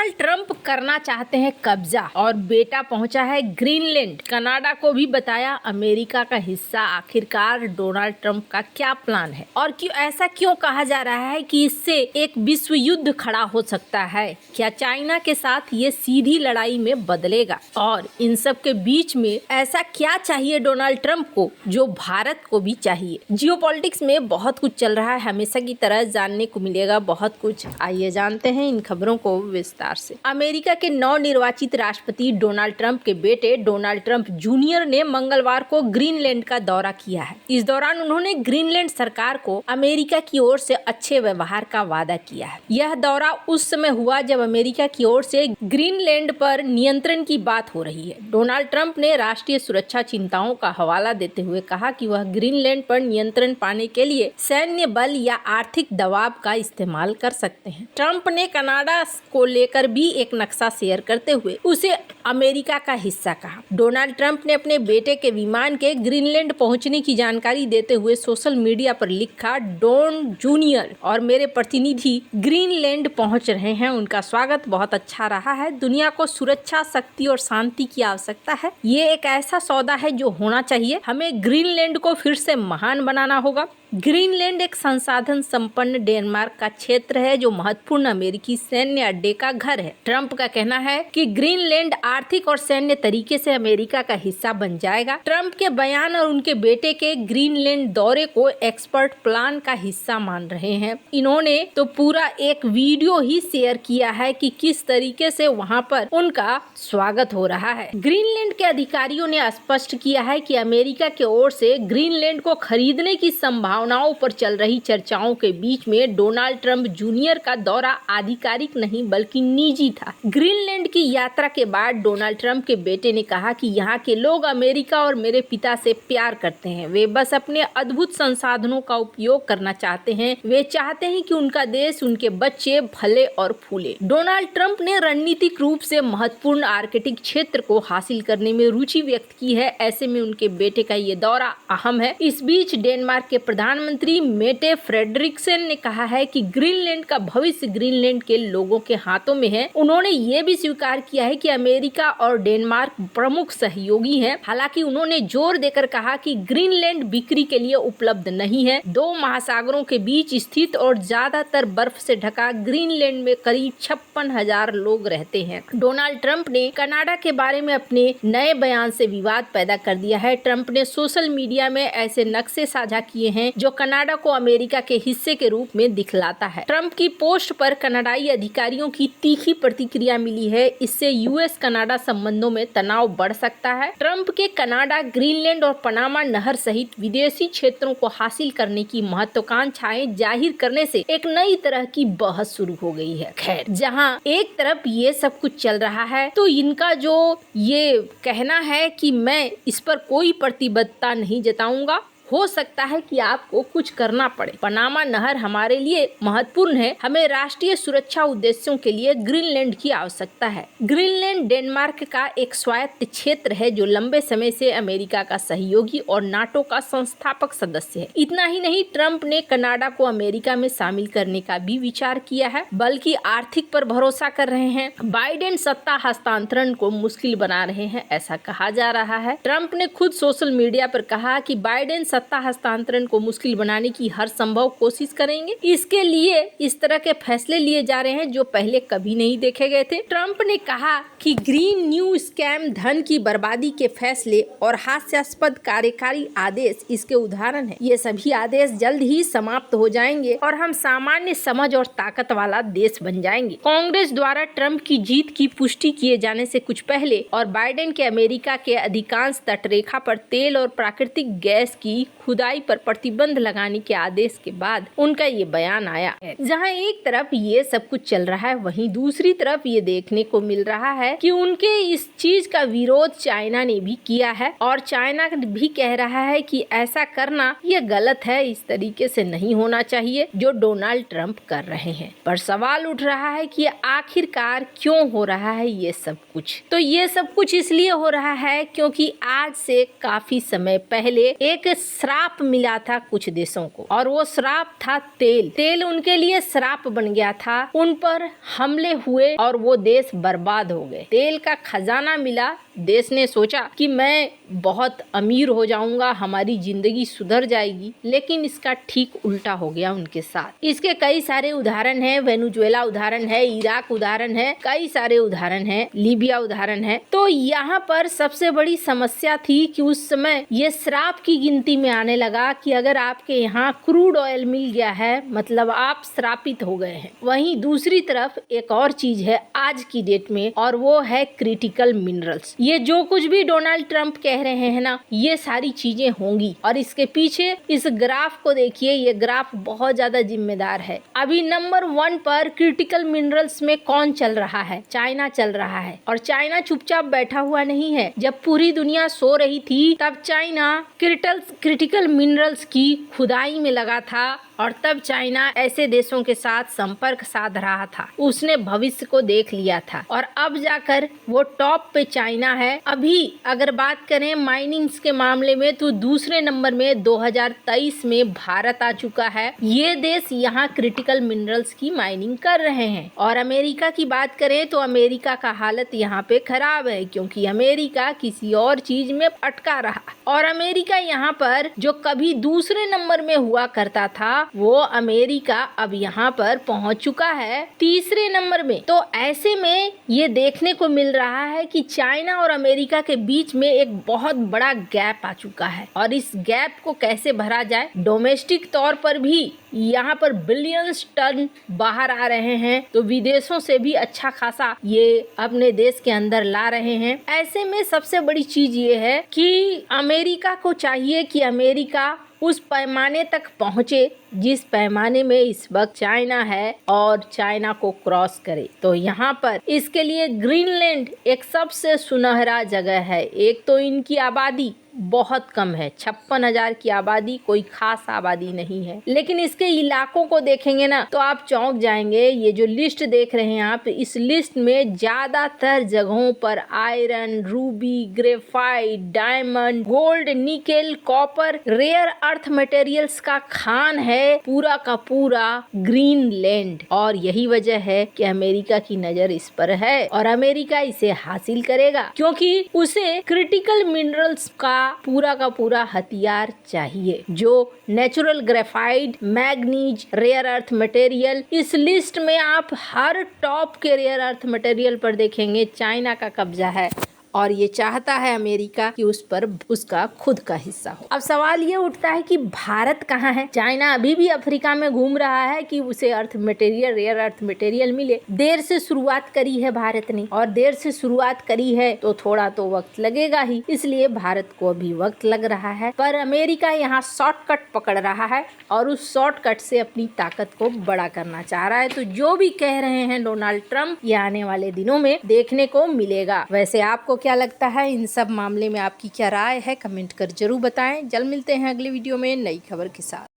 Donald Trump करना चाहते हैं कब्जा और बेटा पहुंचा है ग्रीनलैंड। कनाडा को भी बताया अमेरिका का हिस्सा। आखिरकार डोनाल्ड ट्रंप का क्या प्लान है और ऐसा क्यों कहा जा रहा है कि इससे एक विश्व युद्ध खड़ा हो सकता है? क्या चाइना के साथ ये सीधी लड़ाई में बदलेगा? और इन सब के बीच में ऐसा क्या चाहिए डोनाल्ड ट्रंप को जो भारत को भी चाहिए? जियोपॉलिटिक्स में बहुत कुछ चल रहा है, हमेशा की तरह जानने को मिलेगा बहुत कुछ। आइए जानते हैं इन खबरों को विस्तार से। अमेरिका के नवनिर्वाचित राष्ट्रपति डोनाल्ड ट्रंप के बेटे डोनाल्ड ट्रंप जूनियर ने मंगलवार को ग्रीनलैंड का दौरा किया है। इस दौरान उन्होंने ग्रीनलैंड सरकार को अमेरिका की ओर से अच्छे व्यवहार का वादा किया है। यह दौरा उस समय हुआ जब अमेरिका की ओर से ग्रीनलैंड पर नियंत्रण की बात हो रही है। डोनाल्ड ट्रंप ने राष्ट्रीय सुरक्षा चिंताओं का हवाला देते हुए कहा कि वह ग्रीनलैंड पर नियंत्रण पाने के लिए सैन्य बल या आर्थिक दबाव का इस्तेमाल कर सकते हैं। ट्रंप ने कनाडा को लेकर भी एक नक्शा शेयर करते हुए उसे अमेरिका का हिस्सा कहा। डोनाल्ड ट्रंप ने अपने बेटे के विमान के ग्रीनलैंड पहुंचने की जानकारी देते हुए सोशल मीडिया पर लिखा, डोन जूनियर और मेरे प्रतिनिधि ग्रीनलैंड पहुंच रहे हैं। उनका स्वागत बहुत अच्छा रहा है। दुनिया को सुरक्षा, शक्ति और शांति की आवश्यकता है। ये एक ऐसा सौदा है जो होना चाहिए। हमें ग्रीनलैंड को फिर से महान बनाना होगा। ग्रीनलैंड एक संसाधन संपन्न डेनमार्क का क्षेत्र है जो महत्वपूर्ण अमेरिकी सैन्य अड्डे का घर है। ट्रंप का कहना है कि ग्रीनलैंड आर्थिक और सैन्य तरीके से अमेरिका का हिस्सा बन जाएगा। ट्रंप के बयान और उनके बेटे के ग्रीनलैंड दौरे को एक्सपर्ट प्लान का हिस्सा मान रहे हैं। इन्होंने तो पूरा एक वीडियो ही शेयर किया है कि किस तरीके से वहां पर उनका स्वागत हो रहा है। ग्रीनलैंड के अधिकारियों ने स्पष्ट किया है कि अमेरिका की ओर से ग्रीनलैंड को खरीदने की संभावनाओं पर चल रही चर्चाओं के बीच में डोनाल्ड ट्रंप जूनियर का दौरा आधिकारिक नहीं बल्कि निजी था। ग्रीनलैंड की यात्रा के बाद डोनाल्ड ट्रंप के बेटे ने कहा कि यहाँ के लोग अमेरिका और मेरे पिता से प्यार करते हैं। वे बस अपने अद्भुत संसाधनों का उपयोग करना चाहते हैं। वे चाहते हैं कि उनका देश, उनके बच्चे फले और फूले। डोनाल्ड ट्रंप ने रणनीतिक रूप से महत्वपूर्ण आर्कटिक क्षेत्र को हासिल करने में रुचि व्यक्त की है। ऐसे में उनके बेटे का ये दौरा अहम है। इस बीच डेनमार्क के प्रधानमंत्री मेटे फ्रेडरिक्सन ने कहा है कि ग्रीनलैंड का भविष्य ग्रीनलैंड के लोगों के हाथों में है। उन्होंने ये भी स्वीकार किया है कि अमेरिका और डेनमार्क प्रमुख सहयोगी हैं। हालांकि उन्होंने जोर देकर कहा कि ग्रीनलैंड बिक्री के लिए उपलब्ध नहीं है। दो महासागरों के बीच स्थित और ज्यादातर बर्फ से ढका ग्रीनलैंड में करीब 56,000 लोग रहते हैं। डोनाल्ड ट्रंप ने कनाडा के बारे में अपने नए बयान से विवाद पैदा कर दिया है। ट्रंप ने सोशल मीडिया में ऐसे नक्शे साझा किए हैं जो कनाडा को अमेरिका के हिस्से के रूप में दिखलाता है। ट्रंप की पोस्ट पर कनाडाई अधिकारियों की तीखी प्रतिक्रिया मिली है। इससे यूएस कनाडा संबंधों में तनाव बढ़ सकता है। ट्रंप के कनाडा, ग्रीनलैंड और पनामा नहर सहित विदेशी क्षेत्रों को हासिल करने की महत्वाकांक्षाएं जाहिर करने से एक नई तरह की बहस शुरू हो गई है। खैर, जहां एक तरफ ये सब कुछ चल रहा है तो इनका जो ये कहना है कि मैं इस पर कोई प्रतिबद्धता नहीं जताऊंगा, हो सकता है कि आपको कुछ करना पड़े। पनामा नहर हमारे लिए महत्वपूर्ण है। हमें राष्ट्रीय सुरक्षा उद्देश्यों के लिए ग्रीनलैंड की आवश्यकता है। ग्रीनलैंड डेनमार्क का एक स्वायत्त क्षेत्र है जो लंबे समय से अमेरिका का सहयोगी और नाटो का संस्थापक सदस्य है। इतना ही नहीं, ट्रंप ने कनाडा को अमेरिका में शामिल करने का भी विचार किया है, बल्कि आर्थिक पर भरोसा कर रहे हैं। बाइडेन सत्ता हस्तांतरण को मुश्किल बना रहे हैं, ऐसा कहा जा रहा है। ट्रंप ने खुद सोशल मीडिया पर कहा कि बाइडेन सत्ता हस्तांतरण को मुश्किल बनाने की हर संभव कोशिश करेंगे। इसके लिए इस तरह के फैसले लिए जा रहे हैं जो पहले कभी नहीं देखे गए थे। ट्रंप ने कहा कि ग्रीन न्यू स्कैम, धन की बर्बादी के फैसले और हास्यास्पद कार्यकारी आदेश इसके उदाहरण हैं। ये सभी आदेश जल्द ही समाप्त हो जाएंगे और हम सामान्य समझ और ताकत वाला देश बन जाएंगे। कांग्रेस द्वारा ट्रंप की जीत की पुष्टि किए जाने से कुछ पहले और बाइडेन के अमेरिका के अधिकांश तटरेखा पर तेल और प्राकृतिक गैस की खुदाई पर प्रतिबंध लगाने के आदेश के बाद उनका ये बयान आया है। जहां एक तरफ ये सब कुछ चल रहा है, वहीं दूसरी तरफ ये देखने को मिल रहा है कि उनके इस चीज का विरोध चाइना ने भी किया है और चाइना भी कह रहा है कि ऐसा करना ये गलत है, इस तरीके से नहीं होना चाहिए जो डोनाल्ड ट्रंप कर रहे हैं। पर सवाल उठ रहा है कि आखिरकार क्यों हो रहा है ये सब कुछ? तो ये सब कुछ इसलिए हो रहा है क्योंकि आज से काफी समय पहले एक श्राप मिला था कुछ देशों को, और वो श्राप था तेल। तेल उनके लिए श्राप बन गया था, उन पर हमले हुए और वो देश बर्बाद हो गए। तेल का खजाना मिला, देश ने सोचा कि मैं बहुत अमीर हो जाऊंगा, हमारी जिंदगी सुधर जाएगी, लेकिन इसका ठीक उल्टा हो गया उनके साथ। इसके कई सारे उदाहरण हैं, वेनेजुएला उदाहरण है, इराक उदाहरण है, कई सारे उदाहरण है, लीबिया उदाहरण है। तो यहाँ पर सबसे बड़ी समस्या थी कि उस समय ये श्राप की गिनती में आने लगा कि अगर आपके यहाँ क्रूड ऑयल मिल गया है, मतलब आप श्रापित हो गए हैं। वहीं दूसरी तरफ एक और चीज है आज की डेट में, और वो है क्रिटिकल मिनरल्स। ये जो कुछ भी डोनाल्ड ट्रंप कह रहे हैं ना, ये सारी चीजें होंगी, और इसके पीछे इस ग्राफ को देखिए, ये ग्राफ बहुत ज्यादा जिम्मेदार है। अभी नंबर 1 पर क्रिटिकल मिनरल्स में कौन चल रहा है? चाइना चल रहा है, और चाइना चुपचाप बैठा हुआ नहीं है। जब पूरी दुनिया सो रही थी तब चाइना क्रिटिकल मिनरल्स की खुदाई में लगा था, और तब चाइना ऐसे देशों के साथ संपर्क साध रहा था। उसने भविष्य को देख लिया था, और अब जाकर वो टॉप पे चाइना है। अभी अगर बात करें माइनिंग्स के मामले में, तो दूसरे नंबर में 2023 में भारत आ चुका है। ये देश यहाँ क्रिटिकल मिनरल्स की माइनिंग कर रहे हैं। और अमेरिका की बात करें तो अमेरिका का हालत यहाँ पे खराब है, क्योंकि अमेरिका किसी और चीज में अटका रहा, और अमेरिका यहाँ पर जो कभी दूसरे नंबर में हुआ करता था, वो अमेरिका अब यहाँ पर पहुंच चुका है तीसरे नंबर में। तो ऐसे में ये देखने को मिल रहा है कि चाइना और अमेरिका के बीच में एक बहुत बड़ा गैप आ चुका है, और इस गैप को कैसे भरा जाए। डोमेस्टिक तौर पर भी यहाँ पर बिलियंस टन बाहर आ रहे हैं, तो विदेशों से भी अच्छा खासा ये अपने देश के अंदर ला रहे हैं। ऐसे में सबसे बड़ी चीज ये है कि अमेरिका को चाहिए कि अमेरिका उस पैमाने तक पहुंचे जिस पैमाने में इस वक्त चाइना है, और चाइना को क्रॉस करे। तो यहाँ पर इसके लिए ग्रीनलैंड एक सबसे सुनहरा जगह है। एक तो इनकी आबादी बहुत कम है, 56,000 की आबादी, कोई खास आबादी नहीं है, लेकिन इसके इलाकों को देखेंगे ना तो आप चौंक जाएंगे। ये जो लिस्ट देख रहे हैं आप, इस लिस्ट में ज्यादातर जगहों पर iron, ruby, graphite, diamond, gold, nickel, copper, rare earth materials का खान है, पूरा का पूरा ग्रीनलैंड। और यही वजह है कि अमेरिका की नजर इस पर है, और अमेरिका इसे हासिल करेगा, क्योंकि उसे क्रिटिकल मिनरल्स का पूरा हथियार चाहिए, जो natural graphite, manganese, rare earth material. इस लिस्ट में आप हर टॉप के रेयर अर्थ मटेरियल पर देखेंगे चाइना का कब्जा है, और ये चाहता है अमेरिका कि उस पर उसका खुद का हिस्सा हो। अब सवाल ये उठता है कि भारत कहाँ है? चाइना अभी भी अफ्रीका में घूम रहा है कि उसे earth material, rare earth material मिले। देर से शुरुआत करी है भारत ने, और देर से शुरुआत करी है तो थोड़ा तो वक्त लगेगा ही, इसलिए भारत को अभी वक्त लग रहा है। पर अमेरिका यहाँ शॉर्टकट पकड़ रहा है, और उस शॉर्टकट से अपनी ताकत को बड़ा करना चाह रहा है। तो जो भी कह रहे हैं डोनाल्ड ट्रंप, ये आने वाले दिनों में देखने को मिलेगा। वैसे आपको क्या लगता है इन सब मामले में? आपकी क्या राय है? कमेंट कर जरूर बताएं। जल्द मिलते हैं अगले वीडियो में नई खबर के साथ।